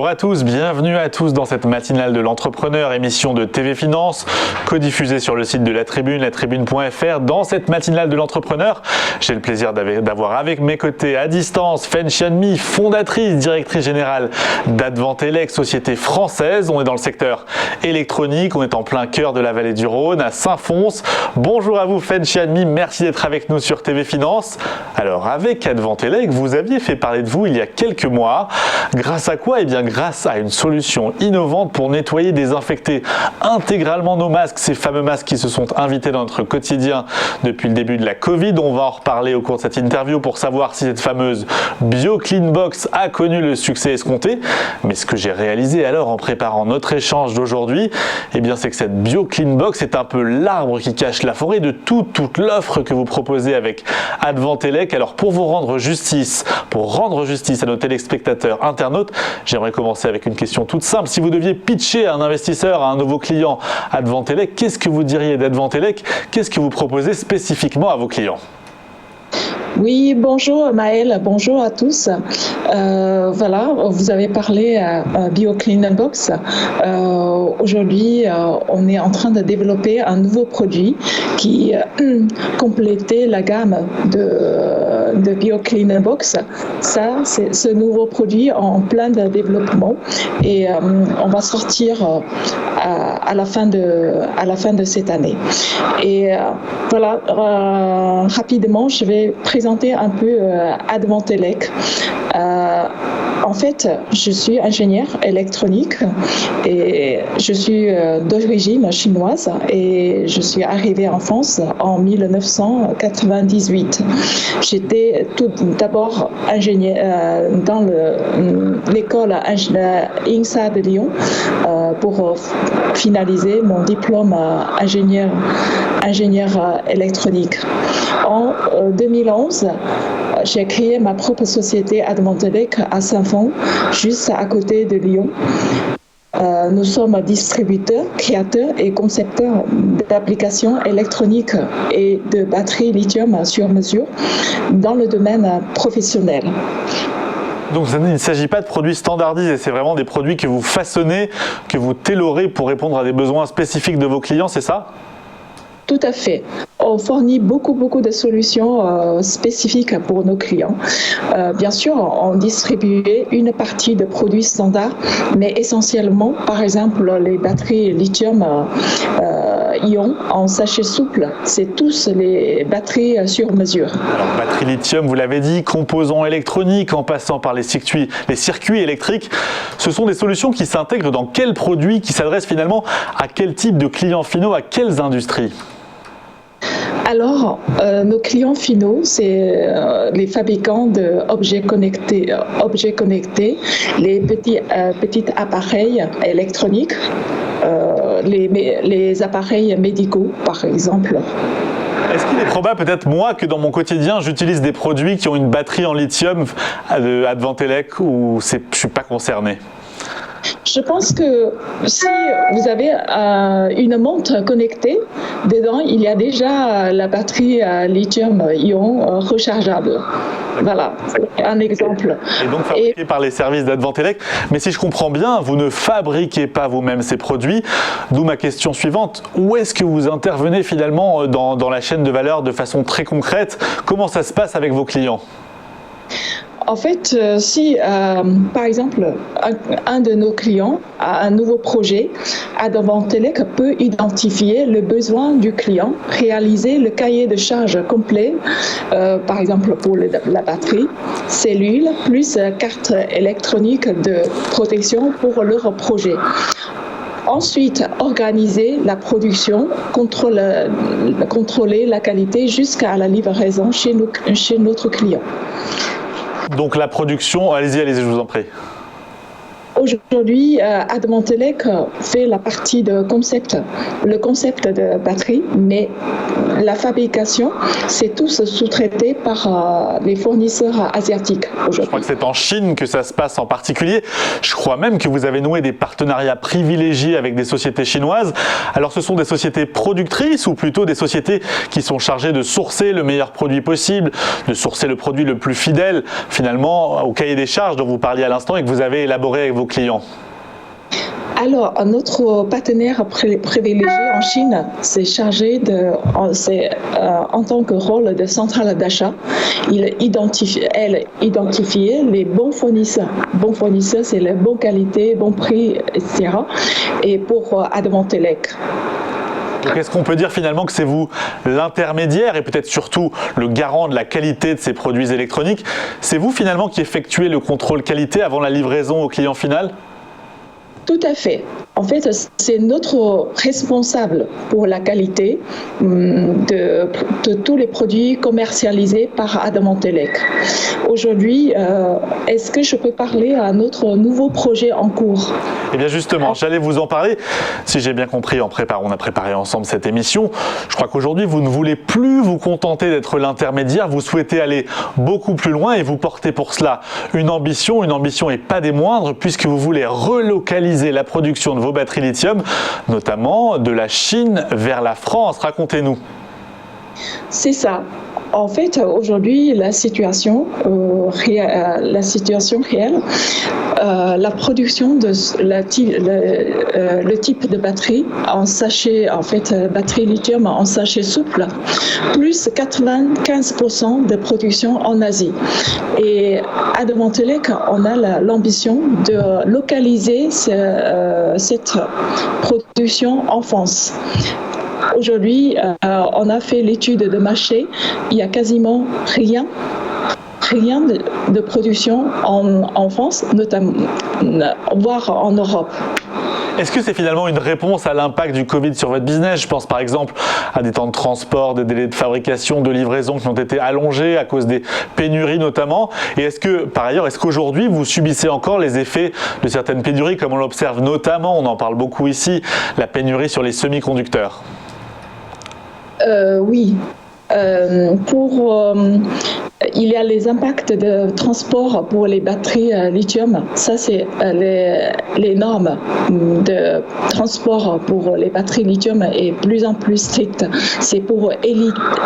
Bonjour à tous, bienvenue à tous dans cette matinale de l'entrepreneur, émission de TV Finance, codiffusée sur le site de la Tribune.fr. Dans cette matinale de l'entrepreneur, j'ai le plaisir d'avoir avec mes côtés à distance Fen Xianmi, fondatrice, directrice générale d'Advantelec, société française. On est dans le secteur électronique, on est en plein cœur de la vallée du Rhône, à Saint-Fons. Bonjour à vous Fen Xianmi, merci d'être avec nous sur TV Finance. Alors avec Advantelec, vous aviez fait parler de vous il y a quelques mois. Grâce à quoi? Eh bien grâce à une solution innovante pour nettoyer, désinfecter intégralement nos masques, ces fameux masques qui se sont invités dans notre quotidien depuis le début de la Covid. On va en reparler au cours de cette interview pour savoir si cette fameuse BioCleanBox a connu le succès escompté. Mais ce que j'ai réalisé alors en préparant notre échange d'aujourd'hui, eh bien c'est que cette BioCleanBox est un peu l'arbre qui cache la forêt de toute l'offre que vous proposez avec Advantelec. Alors pour rendre justice à nos téléspectateurs internautes, j'aimerais commencer avec une question toute simple. Si vous deviez pitcher à un investisseur, à un nouveau client Advantelec, qu'est-ce que vous diriez d'Advantelec? Qu'est-ce que vous proposez spécifiquement à vos clients? Oui, bonjour Maëlle, bonjour à tous. Voilà, vous avez parlé à BioCleanBox. Aujourd'hui, on est en train de développer un nouveau produit qui complétait la gamme de BioCleanBox. Ça, c'est ce nouveau produit en plein de développement et on va sortir à la fin de cette année. Et voilà, rapidement, je vais présenter un peu Advantelec. En fait, je suis ingénieure électronique et je suis d'origine chinoise et je suis arrivée en France en 1998. J'étais tout d'abord ingénieure dans l'école INSA de Lyon pour finaliser mon diplôme ingénieur électronique. En 2011, j'ai créé ma propre société Advantelec à Saint-Fons, juste à côté de Lyon. Nous sommes distributeurs, créateurs et concepteurs d'applications électroniques et de batteries lithium sur mesure dans le domaine professionnel. Donc il ne s'agit pas de produits standardisés, c'est vraiment des produits que vous façonnez, que vous tailorez pour répondre à des besoins spécifiques de vos clients, c'est ça ? Tout à fait. On fournit beaucoup de solutions spécifiques pour nos clients. Bien sûr, on distribue une partie de produits standards, mais essentiellement, par exemple, les batteries lithium-ion en sachet souple, c'est tous les batteries sur mesure. Alors, batterie lithium, vous l'avez dit, composants électroniques en passant par les circuits électriques, ce sont des solutions qui s'intègrent dans quels produits, qui s'adressent finalement à quel type de clients finaux, à quelles industries ? Alors, nos clients finaux, c'est les fabricants d'objets connectés, les petits appareils électroniques, les appareils médicaux, par exemple. Est-ce qu'il est probable, peut-être moi, que dans mon quotidien, j'utilise des produits qui ont une batterie en lithium de Advantelec ou je ne suis pas concerné ? Je pense que si vous avez une montre connectée, dedans il y a déjà la batterie lithium-ion rechargeable. Voilà, c'est un exemple. Et donc fabriqué par les services d'Advantelec. Mais si je comprends bien, vous ne fabriquez pas vous-même ces produits. D'où ma question suivante. Où est-ce que vous intervenez finalement dans la chaîne de valeur de façon très concrète? Comment ça se passe avec vos clients? En fait, si par exemple un de nos clients a un nouveau projet, Advantelec peut identifier le besoin du client, réaliser le cahier de charge complet, par exemple pour la batterie, cellules, plus carte électronique de protection pour leur projet. Ensuite, organiser la production, contrôler la qualité jusqu'à la livraison chez notre client. Donc la production, allez-y, je vous en prie. Aujourd'hui, Advantelec fait la partie de concept, le concept de batterie, mais la fabrication, c'est tout sous-traité par les fournisseurs asiatiques aujourd'hui. Je crois que c'est en Chine que ça se passe en particulier. Je crois même que vous avez noué des partenariats privilégiés avec des sociétés chinoises. Alors ce sont des sociétés productrices ou plutôt des sociétés qui sont chargées de sourcer le meilleur produit possible, de sourcer le produit le plus fidèle finalement au cahier des charges dont vous parliez à l'instant et que vous avez élaboré avec vos vos clients? Alors, notre partenaire privilégié en Chine s'est chargé en tant que rôle de centrale d'achat, elle identifiait les bons fournisseurs. Bons fournisseurs, c'est la bonne qualité, bon prix, etc. Et pour Advantélec. Donc est-ce qu'on peut dire finalement que c'est vous l'intermédiaire et peut-être surtout le garant de la qualité de ces produits électroniques? C'est vous finalement qui effectuez le contrôle qualité avant la livraison au client final? Tout à fait. En fait, c'est notre responsable pour la qualité de tous les produits commercialisés par Advantélec. Aujourd'hui, est-ce que je peux parler à notre nouveau projet en cours? Eh bien justement, j'allais vous en parler. Si j'ai bien compris, on a préparé ensemble cette émission. Je crois qu'aujourd'hui, vous ne voulez plus vous contenter d'être l'intermédiaire. Vous souhaitez aller beaucoup plus loin et vous portez pour cela une ambition et pas des moindres, puisque vous voulez relocaliser la production de vos batteries lithium, notamment de la Chine vers la France. Racontez-nous. C'est ça. En fait, aujourd'hui, la situation réelle, la production de le type de batterie en sachet, en fait, batterie lithium en sachet souple, plus 95% de production en Asie. Et à Advantélec, on a l'ambition de localiser cette production en France. Aujourd'hui, on a fait l'étude de marché. Il n'y a quasiment rien de production en France, notamment, voire en Europe. Est-ce que c'est finalement une réponse à l'impact du Covid sur votre business? Je pense par exemple à des temps de transport, des délais de fabrication, de livraison qui ont été allongés à cause des pénuries notamment. Et est-ce qu'aujourd'hui vous subissez encore les effets de certaines pénuries comme on l'observe notamment, on en parle beaucoup ici, la pénurie sur les semi-conducteurs? Oui. Il y a les impacts de transport pour les batteries lithium. Ça, c'est les normes de transport pour les batteries lithium est plus en plus strictes. C'est pour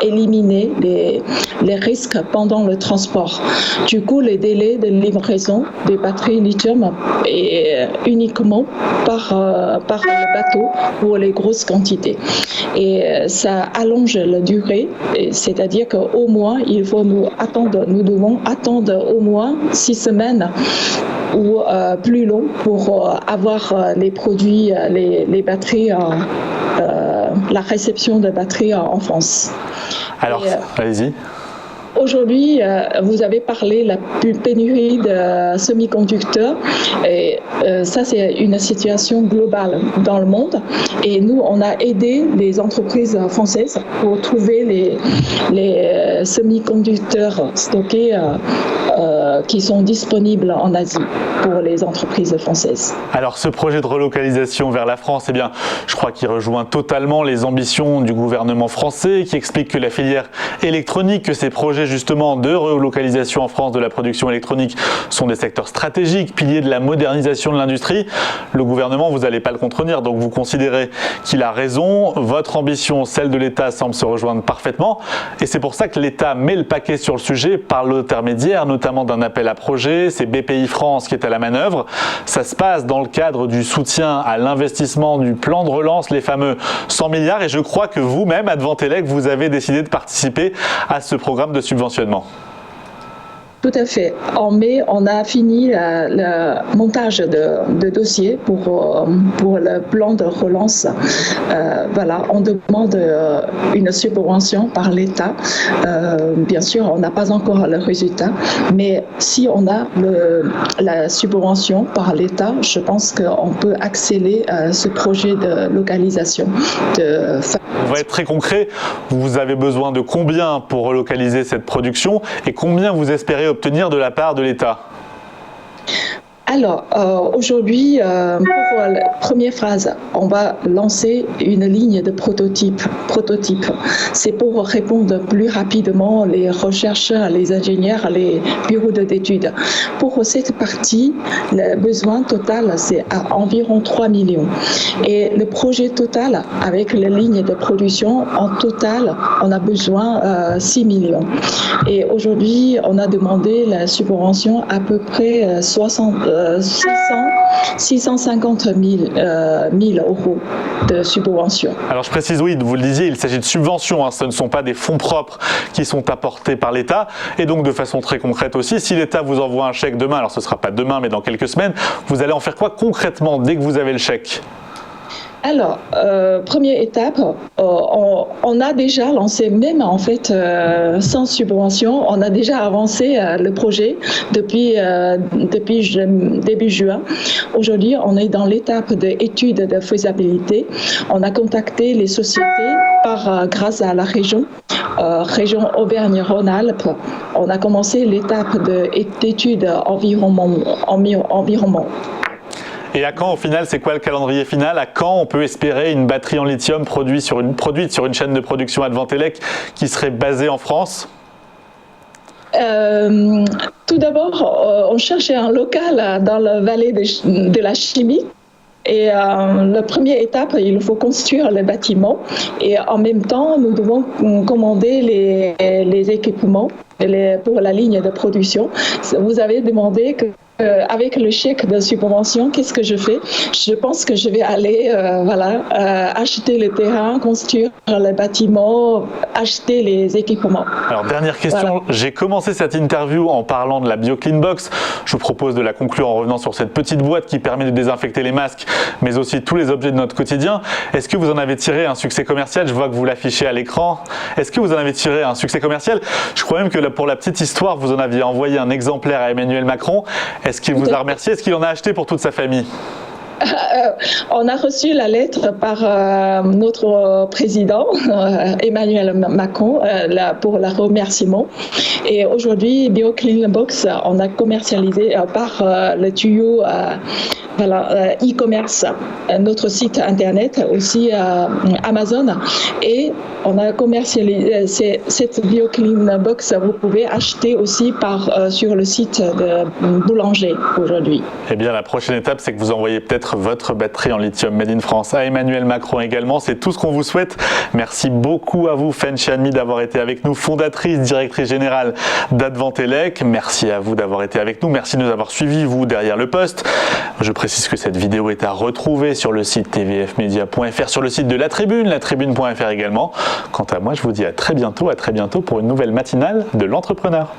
éliminer les risques pendant le transport. Du coup, les délais de livraison des batteries lithium est uniquement par le bateau pour les grosses quantités. Et ça allonge la durée, c'est-à-dire qu'au moins, nous devons attendre au moins 6 semaines ou plus long pour avoir les produits, les batteries, la réception de batteries en France. Alors, allez-y. Aujourd'hui, vous avez parlé de la pénurie de semi-conducteurs et ça, c'est une situation globale dans le monde. Et nous, on a aidé les entreprises françaises pour trouver les semi-conducteurs stockés qui sont disponibles en Asie pour les entreprises françaises. Alors, ce projet de relocalisation vers la France, eh bien, je crois qu'il rejoint totalement les ambitions du gouvernement français qui explique que la filière électronique, que ces projets justement de relocalisation en France de la production électronique sont des secteurs stratégiques, piliers de la modernisation de l'industrie. Le gouvernement, vous n'allez pas le contredire, donc vous considérez qu'il a raison. Votre ambition, celle de l'État, semble se rejoindre parfaitement. Et c'est pour ça que l'État met le paquet sur le sujet par l'intermédiaire, notamment d'un appel à projet. C'est BPI France qui est à la manœuvre. Ça se passe dans le cadre du soutien à l'investissement du plan de relance, les fameux 100 milliards. Et je crois que vous-même, Advantélec, vous avez décidé de participer à ce programme de subventionnement. Tout à fait. En mai, on a fini le montage de dossiers pour le plan de relance. Voilà, on demande une subvention par l'État. Bien sûr, on n'a pas encore le résultat, mais si on a la subvention par l'État, je pense qu'on peut accélérer ce projet de localisation. On va être très concret. Vous avez besoin de combien pour relocaliser cette production et combien vous espérez obtenir de la part de l'État? Alors, aujourd'hui, pour la première phase, on va lancer une ligne de prototype. C'est pour répondre plus rapidement les chercheurs, les ingénieurs, les bureaux d'études. Pour cette partie, le besoin total, c'est à environ 3 millions. Et le projet total, avec les lignes de production, en total, on a besoin 6 millions. Et aujourd'hui, on a demandé la subvention à peu près 650 000 euros de subvention. Alors je précise, oui, vous le disiez, il s'agit de subventions, hein, ce ne sont pas des fonds propres qui sont apportés par l'État. Et donc de façon très concrète aussi, si l'État vous envoie un chèque demain, alors ce ne sera pas demain mais dans quelques semaines, vous allez en faire quoi concrètement dès que vous avez le chèque ? Alors, première étape, on a déjà lancé, même en fait sans subvention, on a déjà avancé le projet depuis début juin. Aujourd'hui, on est dans l'étape d'étude de faisabilité. On a contacté les sociétés grâce à la région Auvergne-Rhône-Alpes. On a commencé l'étape d'étude environnement. Et à quand au final, c'est quoi le calendrier final? À quand on peut espérer une batterie en lithium produite sur une chaîne de production Advantelec qui serait basée en France? Tout d'abord, on cherchait un local dans la vallée de la chimie. Et la première étape, il faut construire le bâtiment. Et en même temps, nous devons commander les équipements pour la ligne de production. Vous avez demandé avec le chèque de subvention, qu'est-ce que je fais? Je pense que je vais aller acheter le terrain, construire le bâtiment, acheter les équipements. Alors dernière question, voilà. J'ai commencé cette interview en parlant de la BioCleanBox. Je vous propose de la conclure en revenant sur cette petite boîte qui permet de désinfecter les masques, mais aussi tous les objets de notre quotidien. Est-ce que vous en avez tiré un succès commercial? Je vois que vous l'affichez à l'écran. Est-ce que vous en avez tiré un succès commercial? Je crois même que pour la petite histoire, vous en aviez envoyé un exemplaire à Emmanuel Macron. Est-ce qu'il vous a remercié? Est-ce qu'il en a acheté pour toute sa famille? On a reçu la lettre par notre président Emmanuel Macron pour le remerciement. Et aujourd'hui, BioCleanBox, on a commercialisé par le tuyau e-commerce, notre site internet, aussi Amazon. Et on a commercialisé cette BioCleanBox. Vous pouvez acheter aussi sur le site de Boulanger aujourd'hui. Eh bien, la prochaine étape, c'est que vous envoyez peut-être votre batterie en lithium Made in France à Emmanuel Macron également. C'est tout ce qu'on vous souhaite. Merci beaucoup à vous, Fen Xianmi, d'avoir été avec nous, fondatrice, directrice générale d'Advantelec. Merci à vous d'avoir été avec nous. Merci de nous avoir suivis, vous, derrière le poste. Je précise que cette vidéo est à retrouver sur le site tvfmedia.fr, sur le site de La Tribune, latribune.fr également. Quant à moi, je vous dis à très bientôt pour une nouvelle matinale de l'entrepreneur.